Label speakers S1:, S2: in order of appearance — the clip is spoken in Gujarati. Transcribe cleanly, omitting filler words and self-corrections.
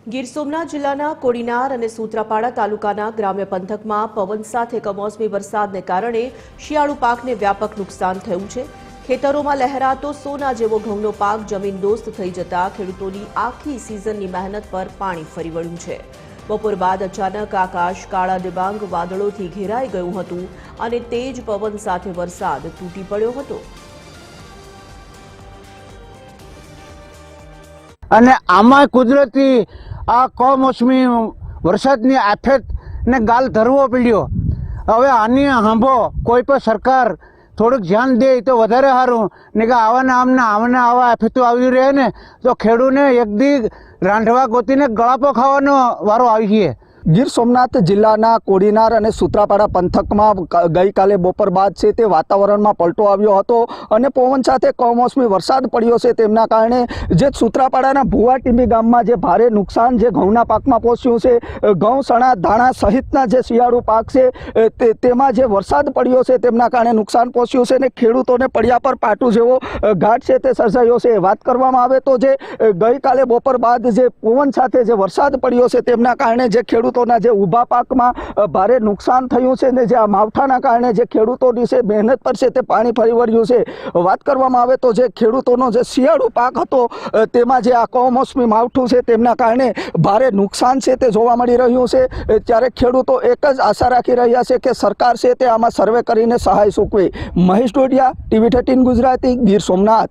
S1: ગીર સોમનાથ જિલ્લાના કોડીનાર અને સૂત્રાપાડા તાલુકાના ગ્રામ્ય પંથકમાં પવન સાથે કમોસમી વરસાદને કારણે શિયાળુ પાકને વ્યાપક નુકસાન થયું છે। ખેતરોમાં લહેરાતો સોના જેવો ઘઉંનો પાક જમીનદોસ્ત થઈ જતા ખેડૂતોની આખી સિઝનની મહેનત પર પાણી ફરી વળ્યું છે। બપોર બાદ અચાનક આકાશ કાળા ડિબાંગ વાદળોથી ઘેરાઈ ગયું હતું અને તેજ પવન સાથે વરસાદ તૂટી પડ્યો હતો।
S2: અને આમાં કુદરતી આ કમોસમી વરસાદની આફતને ગાલ ધરવો પડ્યો। હવે આની સાંભો કોઈ પણ સરકાર થોડુંક ધ્યાન દે તો વધારે સારું, ને કે આવા આફતો આવી રહે ને તો ખેડૂતને એક દી રાંધવા ગોતીને ગળાપો ખાવાનો વારો આવી છે।
S3: ગીર સોમનાથ જિલ્લાના કોડીનાર અને સૂત્રાપાડા પંથકમાં ગઈકાલે બપોર બાદ છે તે વાતાવરણમાં પલટો આવ્યો હતો અને પવન સાથે કમોસમી વરસાદ પડ્યો છે। તેમના કારણે જે સૂત્રાપાડાના ભુવા ટીંબી ગામમાં જે ભારે નુકસાન જે ઘઉંના પાકમાં પહોંચ્યું છે, ઘઉં ચણા ધાણા સહિતના જે શિયાળુ પાક છે તેમાં જે વરસાદ પડ્યો છે તેમના કારણે નુકસાન પહોંચ્યું છે અને ખેડૂતોને પડ્યા પર પાટું જેવો ઘાટ છે તે સર્જાયો છે। વાત કરવામાં આવે તો જે ગઈકાલે બપોર બાદ જે પવન સાથે જે વરસાદ પડ્યો છે તેમના કારણે જે ખેડૂતોના જે ઊભા પાકમાં ભારે નુકસાન થયું છે ને જે આ માવઠાના કારણે જે ખેડૂતોની છે મહેનત પર છે તે પાણી ફરી વળ્યું છે। વાત કરવામાં આવે તો જે ખેડૂતોનો જે શિયાળુ પાક હતો તેમાં જે આ કમોસમી માવઠું છે તેમના કારણે ભારે નુકસાન છે તે જોવા મળી રહ્યું છે। ત્યારે ખેડૂતો એક જ આશા રાખી રહ્યા છે કે સરકાર છે તે આમાં સર્વે કરીને સહાય ચૂકવે। મહેશ ટોડિયા, TV13 ગુજરાતી, ગીર સોમનાથ।